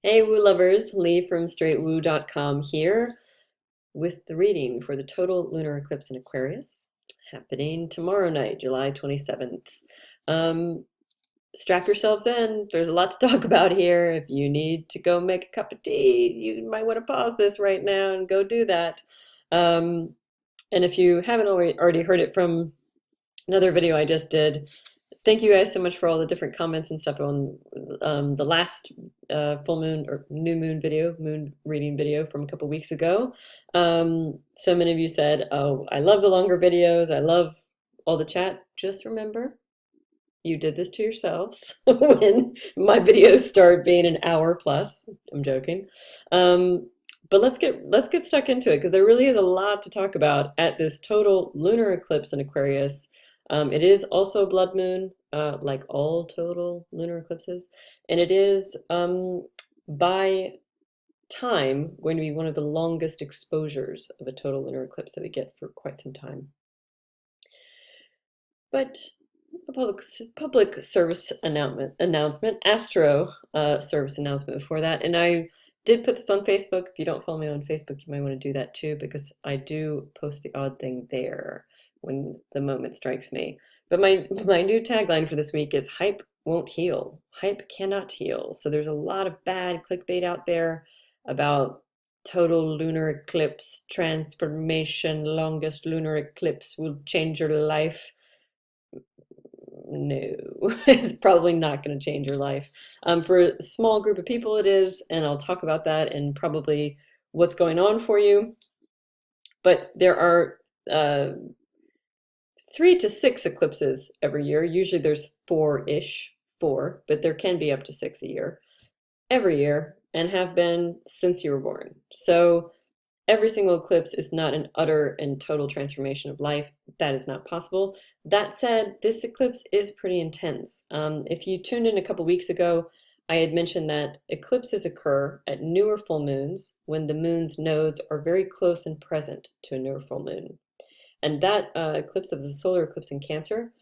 Hey, Woo lovers, Lee from straightwoo.com here with the reading for the total lunar eclipse in Aquarius happening tomorrow night, July 27th. Um, Strap yourselves in. There's a lot to talk about here. If you need to go make a cup of tea, you might want to pause this right now and go do that. And if you haven't already heard it from another video I just did, thank you guys so much for all the different comments and stuff on the last full moon or new moon video, moon reading video from a couple weeks ago. So many of you said, oh, I love the longer videos. I love all the chat. Just remember, you did this to yourselves when my videos start being an hour plus. I'm joking. But let's get stuck into it because there really is a lot to talk about at this total lunar eclipse in Aquarius. It is also a blood moon, like all total lunar eclipses, and it is by time going to be one of the longest exposures of a total lunar eclipse that we get for quite some time. But a public service announcement, Astro service announcement before that, and I did put this on Facebook. If you don't follow me on Facebook, you might want to do that too, because I do post the odd thing there when the moment strikes me. But my new tagline for this week is hype won't heal. Hype cannot heal. So there's a lot of bad clickbait out there about total lunar eclipse transformation, longest lunar eclipse will change your life. No, it's probably not going to change your life. For a small group of people it is, and I'll talk about that and probably what's going on for you. But there are 3 to 6 eclipses every year. Usually there's four-ish, but there can be up to 6 a year, every year, and have been since you were born. So every single eclipse is not an utter and total transformation of life. That is not possible. That said, this eclipse is pretty intense. If you tuned in a couple weeks ago, I had mentioned that eclipses occur at newer full moons when the moon's nodes are very close and present to a newer full moon. And that eclipse of the solar eclipse in Cancer,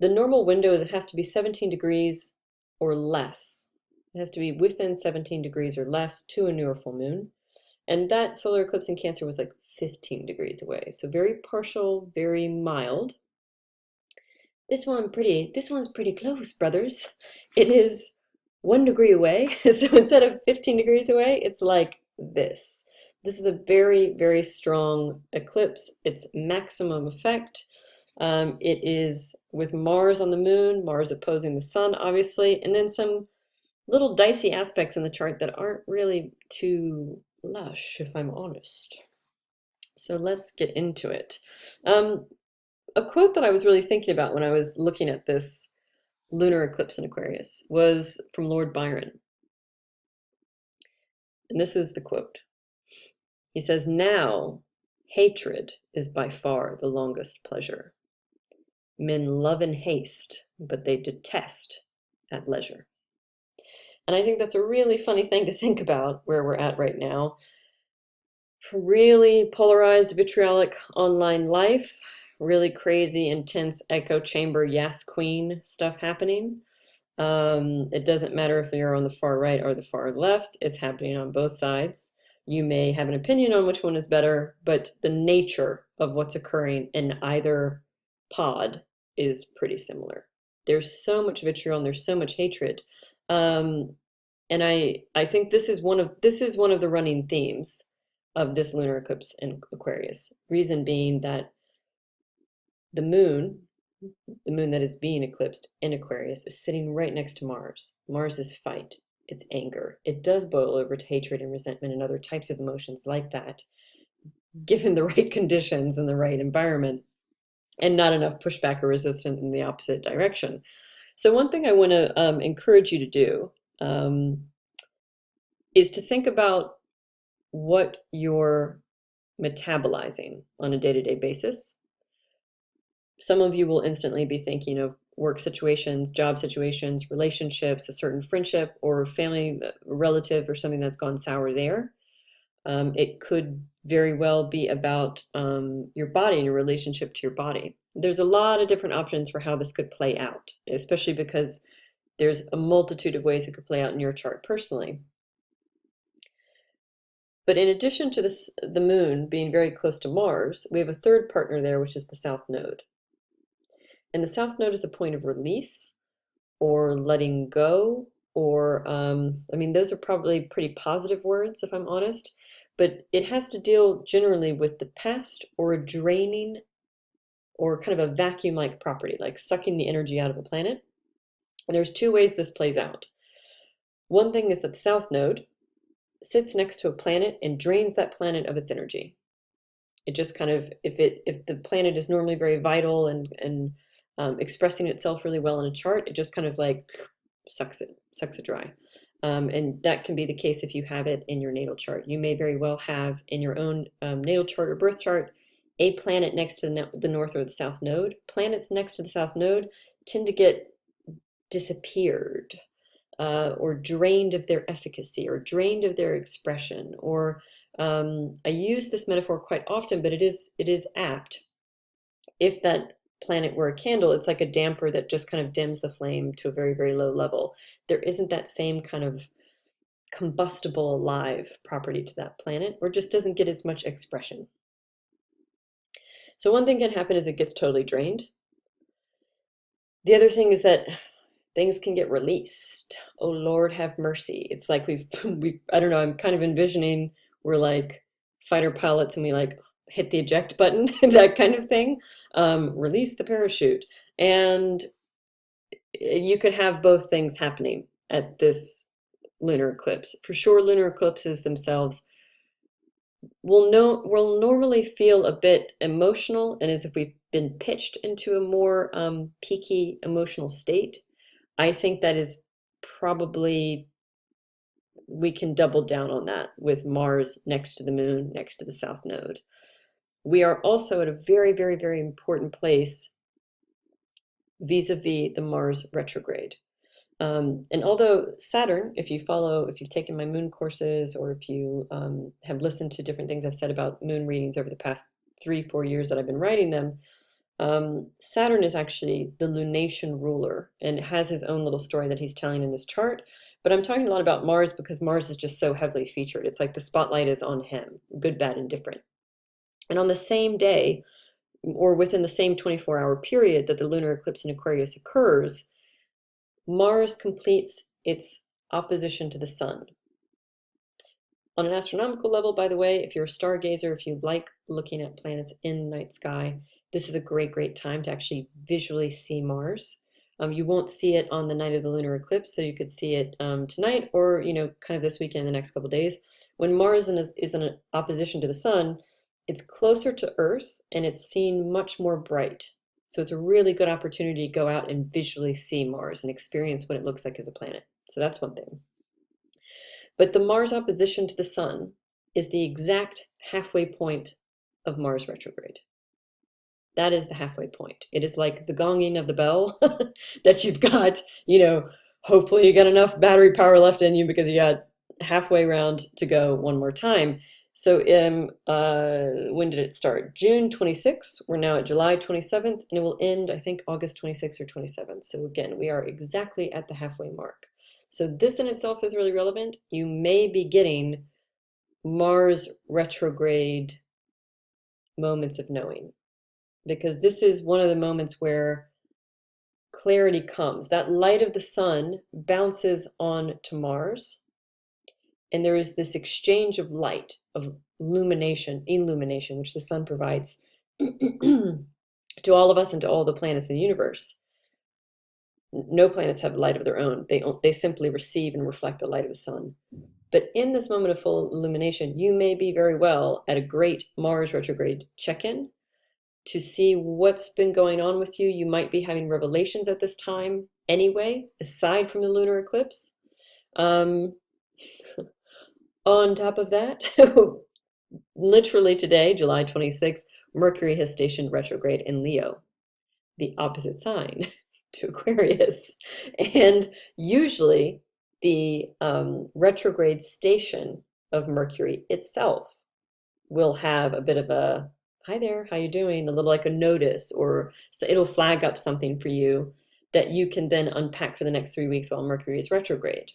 the normal window is it has to be 17 degrees or less. It has to be within 17 degrees or less to a newer full moon. And that solar eclipse in Cancer was like 15 degrees away. So very partial, very mild. This one's pretty close, brothers. It is 1 degree away. So instead of 15 degrees away, it's like this. This is a very, very strong eclipse. It's maximum effect. It is with Mars on the moon, Mars opposing the sun, obviously, and then some little dicey aspects in the chart that aren't really too lush, if I'm honest. So let's get into it. A quote that I was really thinking about when I was looking at this lunar eclipse in Aquarius was from Lord Byron. And this is the quote. He says, "Now, hatred is by far the longest pleasure. Men love in haste, but they detest at leisure." And I think that's a really funny thing to think about where we're at right now. Really polarized, vitriolic online life, really crazy, intense echo chamber, yes, queen stuff happening. It doesn't matter if you're on the far right or the far left, it's happening on both sides. You may have an opinion on which one is better, but the nature of what's occurring in either pod is pretty similar. There's so much vitriol and there's so much hatred. And I think this is one of the running themes of this lunar eclipse in Aquarius. Reason being that the moon that is being eclipsed in Aquarius is sitting right next to Mars. Mars is fight, it's anger. It does boil over to hatred and resentment and other types of emotions like that, given the right conditions and the right environment, and not enough pushback or resistance in the opposite direction. So one thing I want to encourage you to do is to think about what you're metabolizing on a day-to-day basis. Some of you will instantly be thinking of work situations, job situations, relationships, a certain friendship or family relative or something that's gone sour there. It could very well be about your body and your relationship to your body. There's a lot of different options for how this could play out, especially because there's a multitude of ways it could play out in your chart personally. But in addition to this, the moon being very close to Mars, we have a third partner there, which is the South Node. And the South Node is a point of release or letting go, or, I mean, those are probably pretty positive words, if I'm honest, but it has to deal generally with the past or a draining or kind of a vacuum-like property, like sucking the energy out of a planet. And there's two ways this plays out. One thing is that the South Node sits next to a planet and drains that planet of its energy. It just kind of, if the planet is normally very vital and expressing itself really well in a chart, it just kind of like sucks it dry. And that can be the case if you have it in your natal chart. You may very well have in your own natal chart or birth chart a planet next to the North or the South Node. Planets next to the South Node tend to get disappeared or drained of their efficacy or drained of their expression. Or I use this metaphor quite often, but it is apt. If that planet were a candle, it's like a damper that just kind of dims the flame to a very, very low level. There isn't that same kind of combustible alive property to that planet, or just doesn't get as much expression. So one thing can happen is it gets totally drained. The other thing is that things can get released. Oh Lord, have mercy. It's like we I don't know, I'm kind of envisioning we're like fighter pilots and we like hit the eject button, that kind of thing. Release the parachute. And you could have both things happening at this lunar eclipse. For sure, lunar eclipses themselves will normally feel a bit emotional and as if we've been pitched into a more peaky emotional state. I think that is probably, we can double down on that with Mars next to the moon, next to the South Node. We are also at a very, very, very important place vis-a-vis the Mars retrograde. And although Saturn, if you've taken my moon courses or if you have listened to different things I've said about moon readings over the past 3-4 years that I've been writing them, Saturn is actually the lunation ruler and has his own little story that he's telling in this chart. But I'm talking a lot about Mars because Mars is just so heavily featured. It's like the spotlight is on him, good, bad, and different. And on the same day, or within the same 24-hour period that the lunar eclipse in Aquarius occurs, Mars completes its opposition to the sun. On an astronomical level, by the way, if you're a stargazer, if you like looking at planets in the night sky, this is a great, great time to actually visually see Mars. You won't see it on the night of the lunar eclipse, so you could see it tonight or, kind of this weekend, the next couple of days. When Mars is in opposition to the sun, it's closer to Earth and it's seen much more bright. So it's a really good opportunity to go out and visually see Mars and experience what it looks like as a planet. So that's one thing. But the Mars opposition to the sun is the exact halfway point of Mars retrograde. That is the halfway point. It is like the gonging of the bell that you've got, hopefully you got enough battery power left in you because you got halfway round to go one more time. So when did it start? June 26th. We're now at July 27th, and it will end, I think, August 26th or 27th. So again, we are exactly at the halfway mark. So this in itself is really relevant. You may be getting Mars retrograde moments of knowing, because this is one of the moments where clarity comes. That light of the sun bounces on to Mars, and there is this exchange of light, of illumination, which the sun provides to all of us and to all the planets in the universe. No planets have light of their own. They simply receive and reflect the light of the sun. But in this moment of full illumination, you may be very well at a great Mars retrograde check-in to see what's been going on with you. You might be having revelations at this time anyway, aside from the lunar eclipse. On top of that, literally today, July 26th, Mercury has stationed retrograde in Leo, the opposite sign to Aquarius. And usually the retrograde station of Mercury itself will have a bit of a, hi there, how you doing? A little like a notice, or so it'll flag up something for you that you can then unpack for the next 3 weeks while Mercury is retrograde.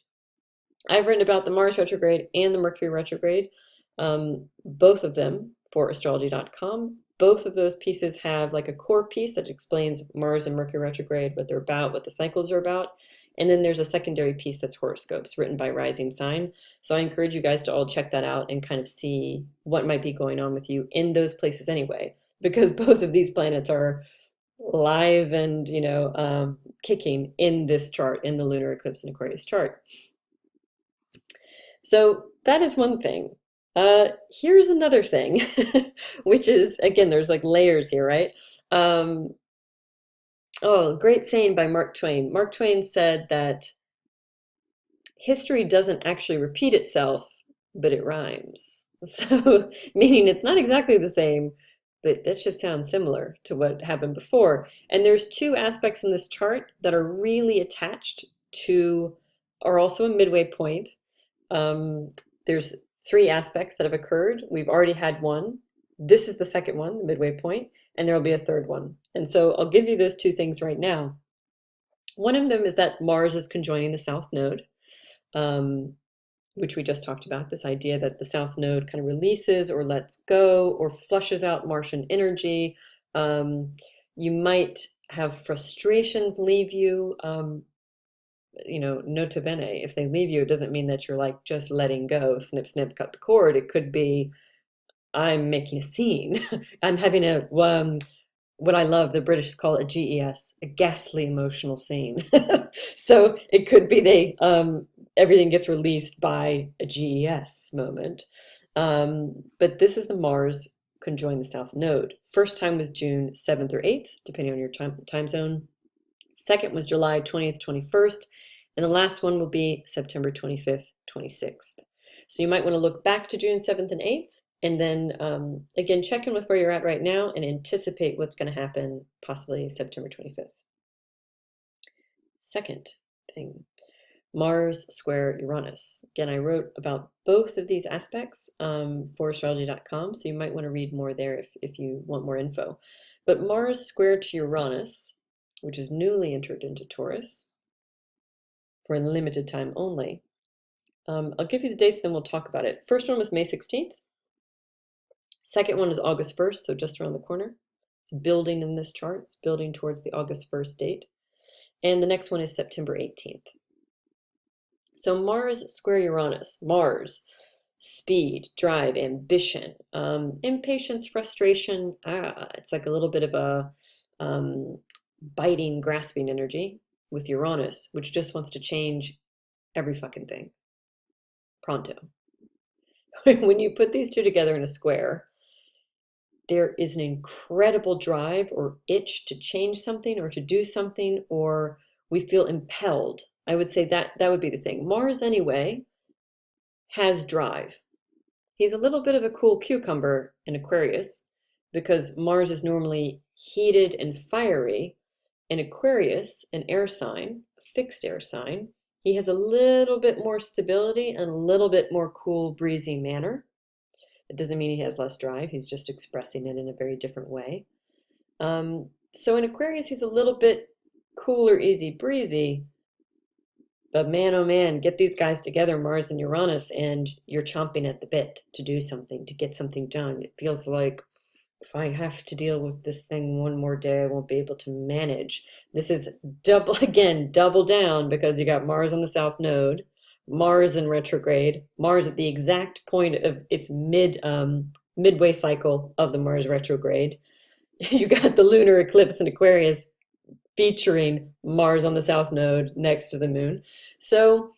I've written about the Mars retrograde and the Mercury retrograde Both of them for astrology.com. Both of those pieces have like a core piece that explains Mars and Mercury retrograde, what they're about, what the cycles are about. And then there's a secondary piece that's horoscopes written by rising sign. So I encourage you guys to all check that out and kind of see what might be going on with you in those places anyway, because both of these planets are live and, kicking in this chart, in the lunar eclipse and Aquarius chart. So that is one thing. Here's another thing, which is, again, there's like layers here, right? Oh, great saying by Mark Twain. Mark Twain said that history doesn't actually repeat itself, but it rhymes. So, meaning it's not exactly the same, but that just sounds similar to what happened before. And there's two aspects in this chart that are really attached to, are also a midway point. There's three aspects that have occurred. We've already had one. This is the second one, the midway point, and there will be a third one. And so I'll give you those two things right now. One of them is that Mars is conjoining the South Node, which we just talked about, this idea that the South Node kind of releases or lets go or flushes out Martian energy. You might have frustrations leave you. Nota bene, if they leave you, it doesn't mean that you're like just letting go, snip, snip, cut the cord. It could be, I'm making a scene. I'm having what I love, the British call a GES, a ghastly emotional scene. So it could be everything gets released by a GES moment. But this is the Mars conjoin the South Node. First time was June 7th or 8th, depending on your time zone. Second was July 20th, 21st. And the last one will be September 25th, 26th. So you might want to look back to June 7th and 8th, and then again, check in with where you're at right now and anticipate what's going to happen possibly September 25th. Second thing, Mars square Uranus. Again, I wrote about both of these aspects for astrology.com, so you might want to read more there if you want more info. But Mars square to Uranus, which is newly entered into Taurus for a limited time only. I'll give you the dates, then we'll talk about it. First one was May 16th. Second one is August 1st, so just around the corner. It's building in this chart. It's building towards the August 1st date. And the next one is September 18th. So Mars square Uranus. Mars, speed, drive, ambition, impatience, frustration. It's like a little bit of a biting, grasping energy with Uranus, which just wants to change every fucking thing. Pronto. When you put these two together in a square, there is an incredible drive or itch to change something or to do something, or we feel impelled. I would say that would be the thing. Mars, anyway, has drive. He's a little bit of a cool cucumber in Aquarius because Mars is normally heated and fiery. In Aquarius, an air sign, a fixed air sign, he has a little bit more stability and a little bit more cool, breezy manner. It doesn't mean he has less drive. He's just expressing it in a very different way. So in Aquarius, he's a little bit cooler, easy breezy. But man, oh man, get these guys together, Mars and Uranus, and you're chomping at the bit to do something, to get something done. It feels like if I have to deal with this thing one more day, I won't be able to manage. This is double down, because you got Mars on the South Node, Mars in retrograde, Mars at the exact point of its midway cycle of the Mars retrograde. You got the lunar eclipse in Aquarius featuring Mars on the South Node next to the moon. So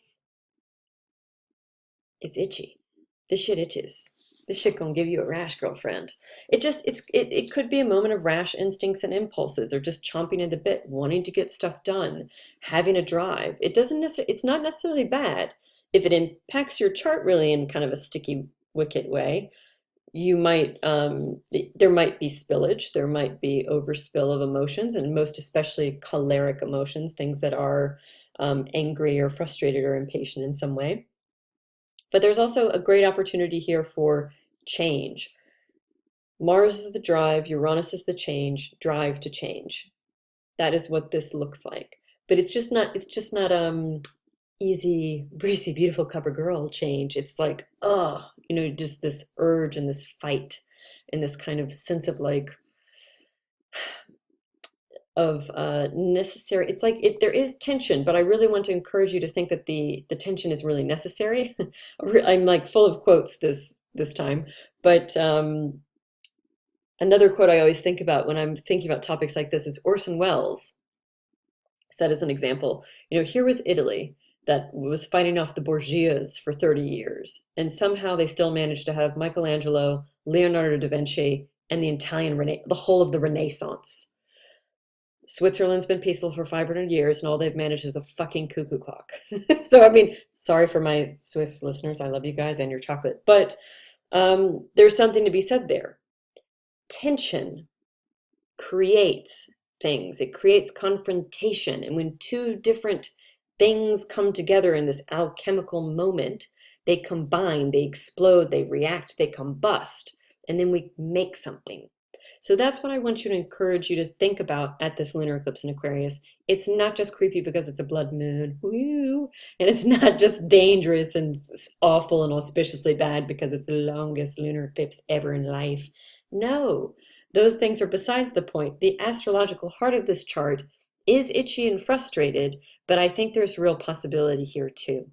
it's itchy. This shit itches. This shit gonna give you a rash, girlfriend. It could be a moment of rash instincts and impulses, or just chomping at the bit, wanting to get stuff done, having a drive. It's not necessarily bad. If it impacts your chart really in kind of a sticky wicket way, you might there might be spillage, there might be overspill of emotions, and most especially choleric emotions, things that are angry or frustrated or impatient in some way. But there's also a great opportunity here for change. Mars is the drive, Uranus is the change, drive to change. That is what this looks like. But it's just not easy, breezy, beautiful cover girl change. It's like, oh, just this urge and this fight and this kind of sense of like necessary. It's like there is tension, but I really want to encourage you to think that the tension is really necessary. I'm like full of quotes this time, but another quote I always think about when I'm thinking about topics like this is Orson Welles said as an example, here was Italy that was fighting off the Borgias for 30 years, and somehow they still managed to have Michelangelo, Leonardo da Vinci, and the whole of the Renaissance. Switzerland's been peaceful for 500 years, and all they've managed is a fucking cuckoo clock. So, I mean, sorry for my Swiss listeners. I love you guys and your chocolate. But there's something to be said there. Tension creates things, it creates confrontation. And when two different things come together in this alchemical moment, they combine, they explode, they react, they combust, and then we make something. So that's what I want you to encourage you to think about at this lunar eclipse in Aquarius. It's not just creepy because it's a blood moon, woo, and it's not just dangerous and awful and auspiciously bad because it's the longest lunar eclipse ever in life. No, those things are besides the point. The astrological heart of this chart is itchy and frustrated, but I think there's real possibility here too.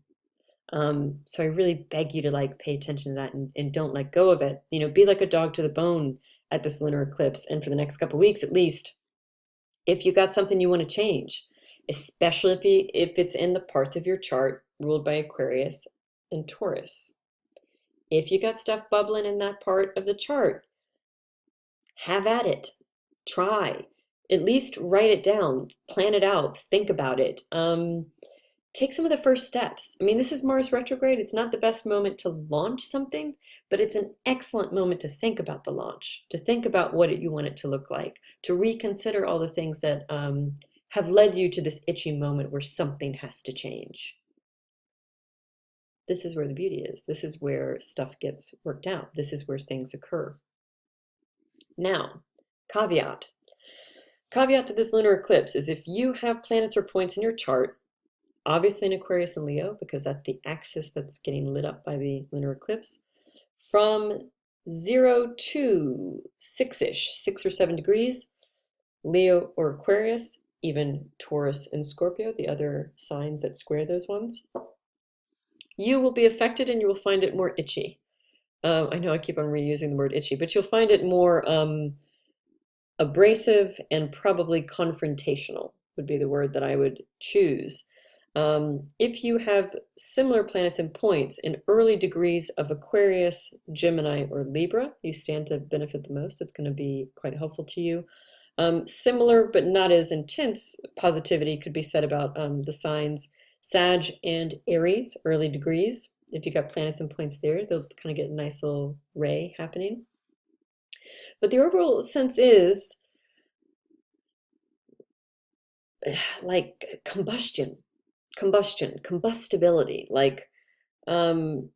So I really beg you to like pay attention to that and don't let go of it. Be like a dog to the bone at this lunar eclipse, and for the next couple of weeks at least, if you got something you want to change, especially if it's in the parts of your chart ruled by Aquarius and Taurus. If you got stuff bubbling in that part of the chart, have at it. Try. At least write it down, plan it out, think about it. Take some of the first steps. I mean, this is Mars retrograde. It's not the best moment to launch something, but it's an excellent moment to think about the launch, to think about what you want it to look like, to reconsider all the things that have led you to this itchy moment where something has to change. This is where the beauty is. This is where stuff gets worked out. This is where things occur. Now, caveat. Caveat to this lunar eclipse is if you have planets or points in your chart, obviously in Aquarius and Leo, because that's the axis that's getting lit up by the lunar eclipse, from 0 to 6-ish, 6 or 7 degrees, Leo or Aquarius, even Taurus and Scorpio, the other signs that square those ones, you will be affected and you will find it more itchy. I know I keep on reusing the word itchy, but you'll find it more abrasive and probably confrontational would be the word that I would choose. If you have similar planets and points in early degrees of Aquarius, Gemini, or Libra, you stand to benefit the most. It's going to be quite helpful to you. Similar but not as intense positivity could be said about the signs Sag and Aries, early degrees. If you got planets and points there, they'll kind of get a nice little ray happening. But the overall sense is like combustibility, like the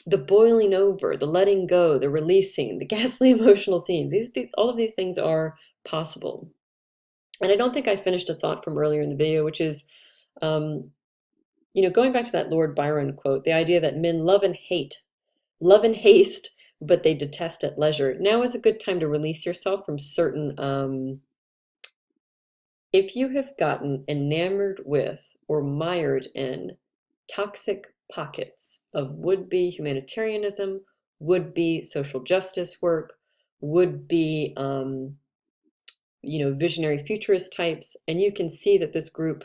boiling over, the letting go, the releasing, the ghastly emotional scenes. All of these things are possible. And I don't think I finished a thought from earlier in the video, which is, going back to that Lord Byron quote, the idea that men love and haste, but they detest at leisure. Now is a good time to release yourself from certain, if you have gotten enamored with or mired in toxic pockets of would-be humanitarianism, would-be social justice work, would-be, visionary futurist types, and you can see that this group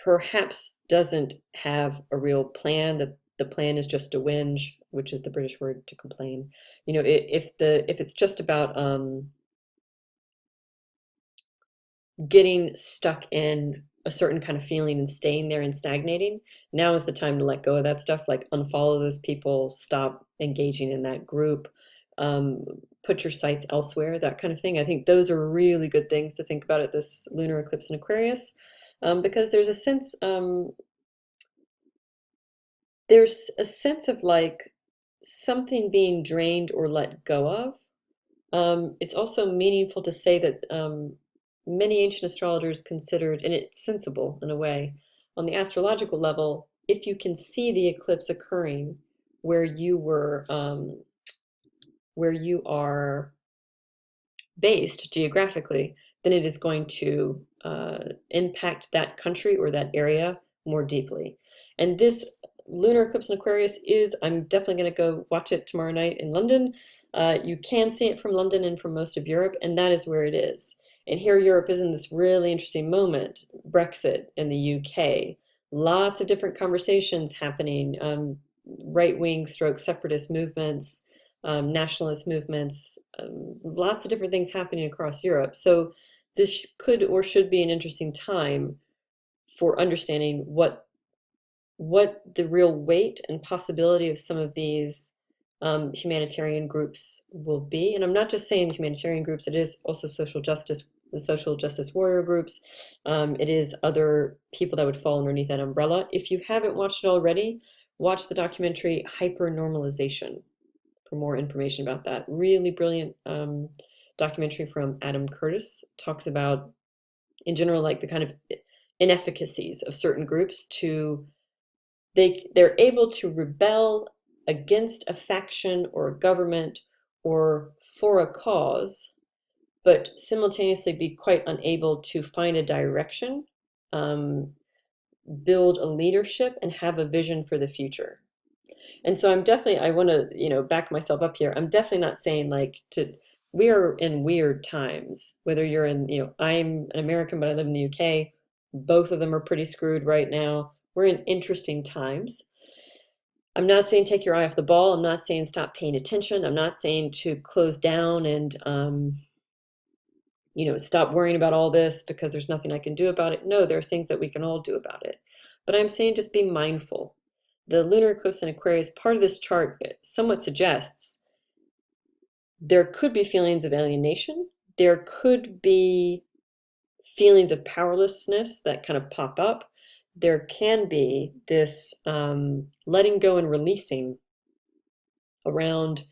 perhaps doesn't have a real plan, that the plan is just to whinge, which is the British word to complain. If it's just about getting stuck in a certain kind of feeling and staying there and stagnating, now is the time to let go of that stuff, like unfollow those people, stop engaging in that group, put your sights elsewhere, that kind of thing. I think those are really good things to think about at this lunar eclipse in Aquarius, because there's a sense of like something being drained or let go of. It's also meaningful to say that many ancient astrologers considered, and it's sensible in a way, on the astrological level, if you can see the eclipse occurring where where you are based geographically, then it is going to impact that country or that area more deeply. And this lunar eclipse in Aquarius is, I'm definitely going to go watch it tomorrow night in London. You can see it from London and from most of Europe, and that is where it is. And here Europe is in this really interesting moment, Brexit in the UK, lots of different conversations happening, right-wing stroke separatist movements, nationalist movements, lots of different things happening across Europe. So this could or should be an interesting time for understanding what the real weight and possibility of some of these humanitarian groups will be. And I'm not just saying humanitarian groups, it is also the social justice warrior groups. It is other people that would fall underneath that umbrella. If you haven't watched it already, watch the documentary Hypernormalization for more information about that. Really brilliant documentary from Adam Curtis. Talks about, in general, like the kind of inefficacies of certain groups to, they're able to rebel against a faction or a government or for a cause, but simultaneously be quite unable to find a direction, build a leadership, and have a vision for the future. And so I want to, back myself up here. I'm definitely not saying we are in weird times, whether you're in, I'm an American, but I live in the UK. Both of them are pretty screwed right now. We're in interesting times. I'm not saying take your eye off the ball. I'm not saying stop paying attention. I'm not saying to close down and, stop worrying about all this because there's nothing I can do about it. No, there are things that we can all do about it. But I'm saying just be mindful. The lunar eclipse in Aquarius, part of this chart somewhat suggests there could be feelings of alienation. There could be feelings of powerlessness that kind of pop up. There can be this letting go and releasing around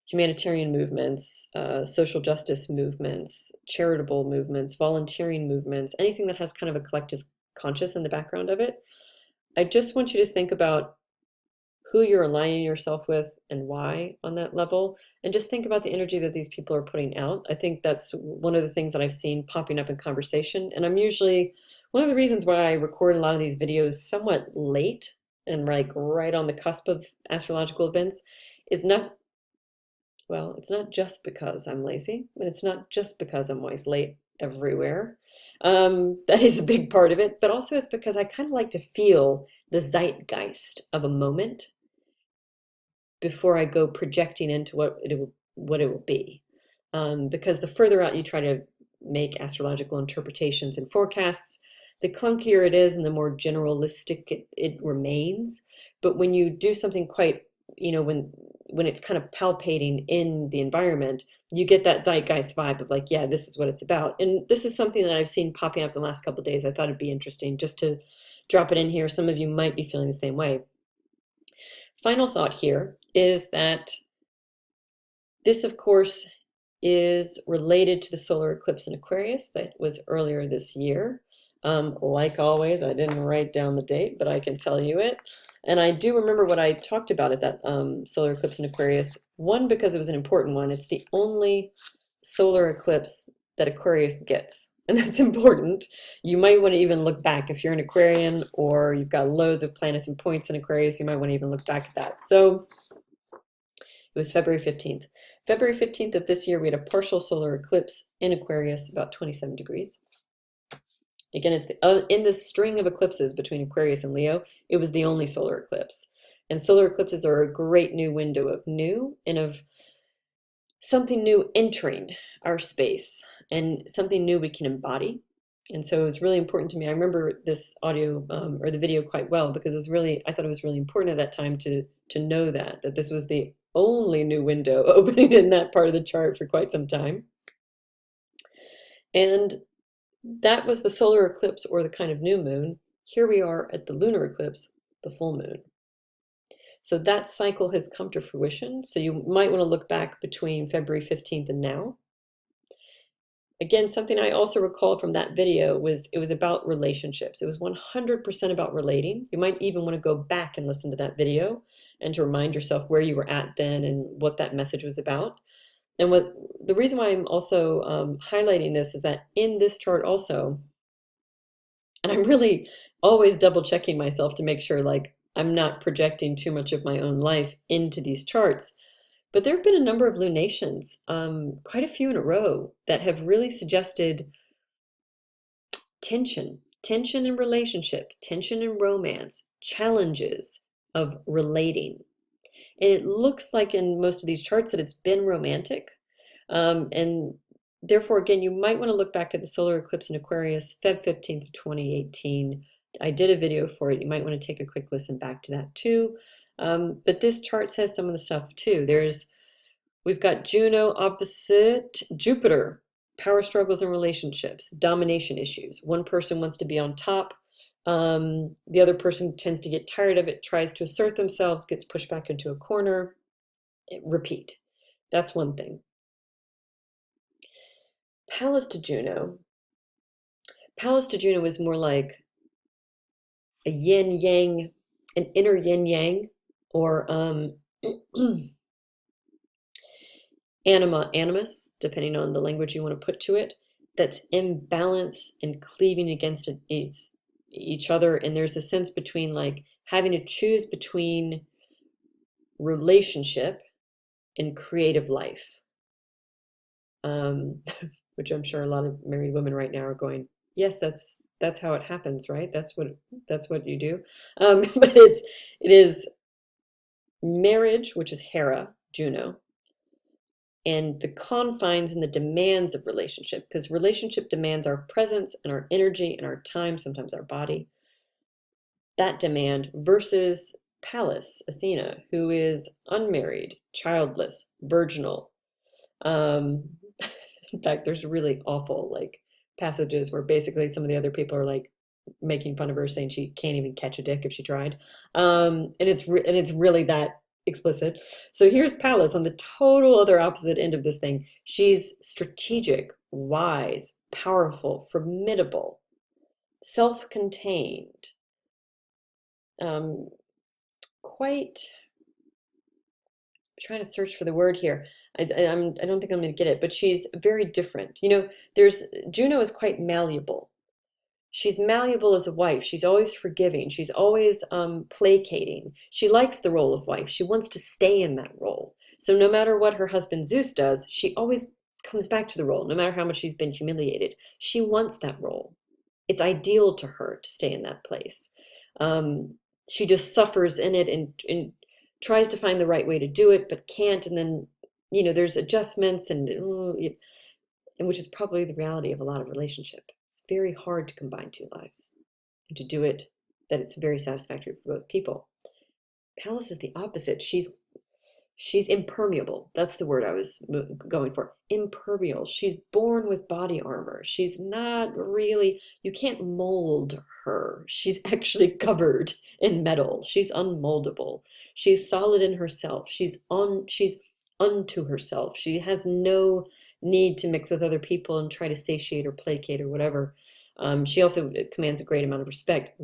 humanitarian movements, social justice movements, charitable movements, volunteering movements, anything that has kind of a collective conscious in the background of it. I just want you to think about who you're aligning yourself with and why on that level, and just think about the energy that these people are putting out. I think that's one of the things that I've seen popping up in conversation, and I'm usually, one of the reasons why I record a lot of these videos somewhat late and like right on the cusp of astrological events is not, well, it's not just because I'm lazy, and it's not just because I'm always late everywhere. That is a big part of it, but also it's because I kind of like to feel the zeitgeist of a moment before I go projecting into what it will be. Because the further out you try to make astrological interpretations and forecasts, the clunkier it is and the more generalistic it remains. But when you do something quite, when it's kind of palpating in the environment, you get that zeitgeist vibe of like, yeah, this is what it's about. And this is something that I've seen popping up the last couple of days. I thought it'd be interesting just to drop it in here. Some of you might be feeling the same way. Final thought here is that this, of course, is related to the solar eclipse in Aquarius that was earlier this year. Like always, I didn't write down the date, but I can tell you it. And I do remember what I talked about at that solar eclipse in Aquarius. One, because it was an important one. It's the only solar eclipse that Aquarius gets. And that's important. You might want to even look back. If you're an Aquarian or you've got loads of planets and points in Aquarius, you might want to even look back at that. So it was February 15th. February 15th of this year, we had a partial solar eclipse in Aquarius, about 27 degrees. Again, it's in the string of eclipses between Aquarius and Leo, it was the only solar eclipse. And solar eclipses are a great new window of new and of something new entering our space and something new we can embody. And so it was really important to me. I remember this audio or the video quite well because I thought it was really important at that time to know that this was the only new window opening in that part of the chart for quite some time. And that was the solar eclipse or the kind of new moon. Here we are at the lunar eclipse, the full moon. So that cycle has come to fruition. So you might want to look back between February 15th and now. again, something I also recall from that video was it was about relationships. It was 100% about relating. You might even want to go back and listen to that video and to remind yourself where you were at then and what that message was about. And what the reason why I'm also highlighting this is that in this chart also, and I'm really always double checking myself to make sure like I'm not projecting too much of my own life into these charts. But there have been a number of lunations, quite a few in a row, that have really suggested tension in relationship, tension in romance, challenges of relating. And it looks like in most of these charts that it's been romantic. And therefore, again, you might want to look back at the solar eclipse in Aquarius, Feb 15th, 2018. I did a video for it. You might want to take a quick listen back to that too. But this chart says some of the stuff too. We've got Juno opposite Jupiter, power struggles in relationships, domination issues. One person wants to be on top. The other person tends to get tired of it, tries to assert themselves, gets pushed back into a corner. Repeat. That's one thing. Pallas to Juno. Pallas to Juno is more like a yin yang, an inner yin yang, or anima, animus, depending on the language you want to put to it, that's in balance and cleaving against each other. And there's a sense between like having to choose between relationship and creative life, which I'm sure a lot of married women right now are going, yes, that's how it happens, right? That's what you do. But it is marriage, which is Hera, Juno, and the confines and the demands of relationship, because relationship demands our presence and our energy and our time, sometimes our body. That demand versus Pallas, Athena, who is unmarried, childless, virginal. In fact, there's really awful like passages where basically some of the other people are like making fun of her, saying she can't even catch a dick if she tried. And it's really that explicit. So here's Pallas on the total other opposite end of this thing. She's strategic, wise, powerful, formidable, self-contained, quite trying to search for the word here. I don't think I'm going to get it, but she's very different. You know, Juno is quite malleable. She's malleable as a wife. She's always forgiving. She's always placating. She likes the role of wife. She wants to stay in that role. So no matter what her husband Zeus does, she always comes back to the role, no matter how much she's been humiliated. She wants that role. It's ideal to her to stay in that place. She just suffers in it and tries to find the right way to do it, but can't. And then, you know, there's adjustments and which is probably the reality of a lot of relationship. It's very hard to combine two lives and to do it that it's very satisfactory for both people. Pallas is the opposite. She's impermeable. That's the word I was going for. Impermeable. She's born with body armor. She's not really, you can't mold her. She's actually covered in metal. She's unmoldable. She's solid in herself. She's unto herself. She has no need to mix with other people and try to satiate or placate or whatever. She also commands a great amount of respect.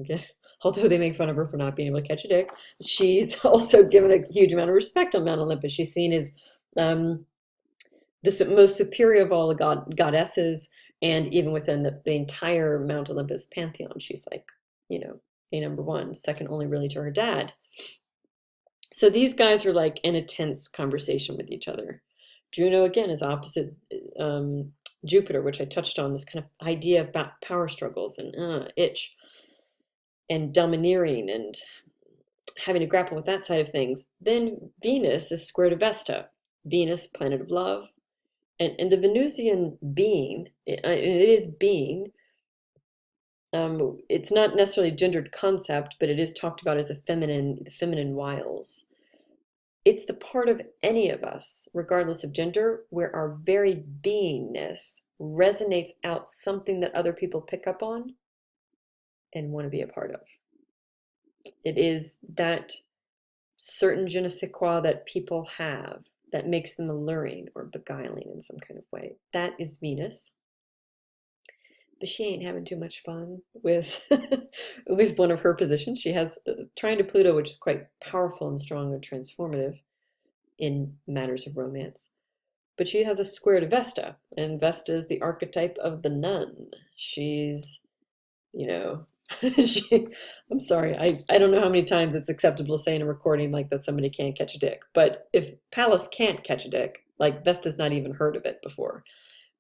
Although they make fun of her for not being able to catch a dick, she's also given a huge amount of respect on Mount Olympus. She's seen as the most superior of all the goddesses, and even within the entire Mount Olympus pantheon, she's like, you know, a number one, second only really to her dad. So these guys are like in a tense conversation with each other. Juno, again, is opposite Jupiter, which I touched on, this kind of idea about power struggles and itch and domineering and having to grapple with that side of things. Then Venus is square to Vesta. Venus, planet of love. And the Venusian being, it is being, it's not necessarily a gendered concept, but it is talked about as the feminine wiles. It's the part of any of us, regardless of gender, where our very beingness resonates out something that other people pick up on and want to be a part of. It is that certain je ne sais quoi that people have that makes them alluring or beguiling in some kind of way. That is Venus. but she ain't having too much fun with with one of her positions. She has trine to Pluto, which is quite powerful and strong and transformative in matters of romance. But she has a square to Vesta, and Vesta is the archetype of the nun. She's, you know, she, I'm sorry, I don't know how many times it's acceptable to say in a recording like that somebody can't catch a dick. But if Pallas can't catch a dick, like Vesta's not even heard of it before.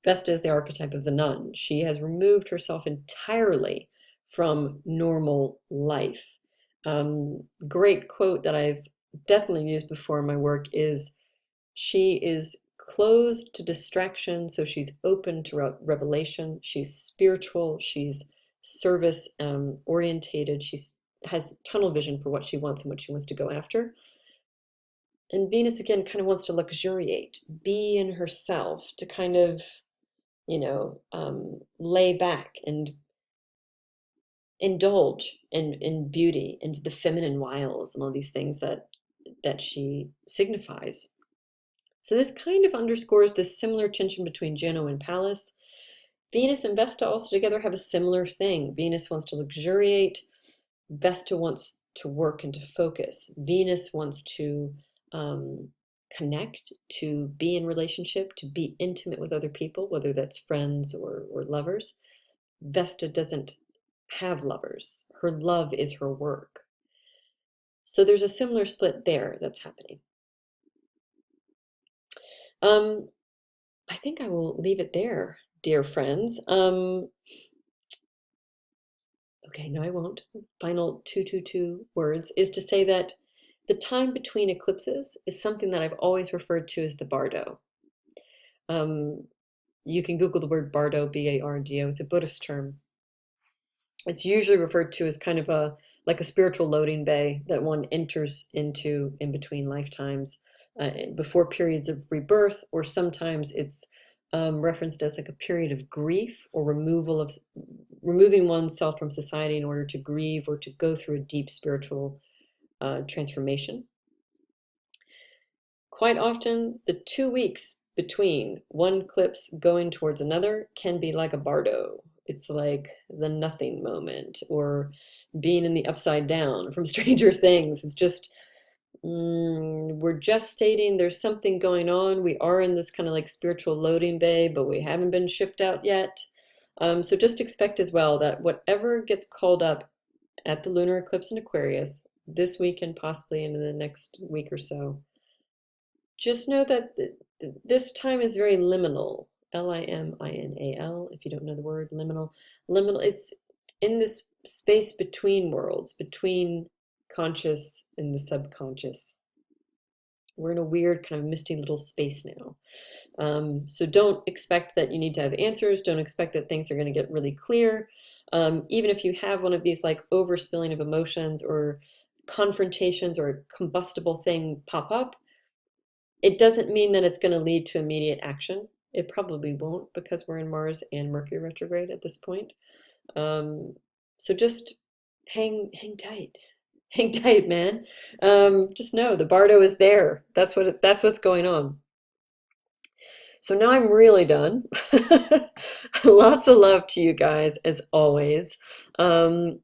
Vesta is the archetype of the nun. She has removed herself entirely from normal life. Great quote that I've definitely used before in my work is, she is closed to distraction, so she's open to revelation. She's spiritual. She's service orientated. She has tunnel vision for what she wants and what she wants to go after. And Venus, again, kind of wants to luxuriate, be in herself, to kind of, lay back and indulge in beauty and the feminine wiles and all these things that she signifies. So this kind of underscores this similar tension between Juno and Pallas. Venus and Vesta also together have a similar thing. Venus wants to luxuriate. Vesta wants to work and to focus. Venus wants to connect, to be in relationship, to be intimate with other people, whether that's friends or lovers. Vesta doesn't have lovers. Her love is her work. So there's a similar split there that's happening. I think I will leave it there, dear friends. Okay, no, I won't. Final 222 words is to say that the time between eclipses is something that I've always referred to as the Bardo. You can Google the word Bardo, B-A-R-D-O. It's a Buddhist term. It's usually referred to as kind of like a spiritual loading bay that one enters into in between lifetimes, before periods of rebirth, or sometimes it's referenced as like a period of grief or removing oneself from society in order to grieve or to go through a deep spiritual transformation. Quite often, the 2 weeks between one eclipse going towards another can be like a Bardo. It's like the nothing moment, or being in the upside down from Stranger Things. It's just, we're just stating there's something going on. We are in this kind of like spiritual loading bay, but we haven't been shipped out yet. So just expect as well that whatever gets called up at the lunar eclipse in Aquarius this week and possibly into the next week or so, just know that this time is very liminal. Liminal, if you don't know the word, liminal. Liminal, it's in this space between worlds, between conscious and the subconscious. We're in a weird kind of misty little space now. So don't expect that you need to have answers. Don't expect that things are going to get really clear. Even if you have one of these like overspilling of emotions or confrontations or a combustible thing pop up, it doesn't mean that it's going to lead to immediate action. It probably won't, because we're in Mars and Mercury retrograde at this point. So just hang tight. Hang tight, man. Just know the Bardo is there. That's what's going on. So now I'm really done. Lots of love to you guys as always. And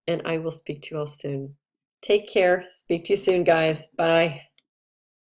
I will speak to you all soon. Take care. Speak to you soon, guys. Bye.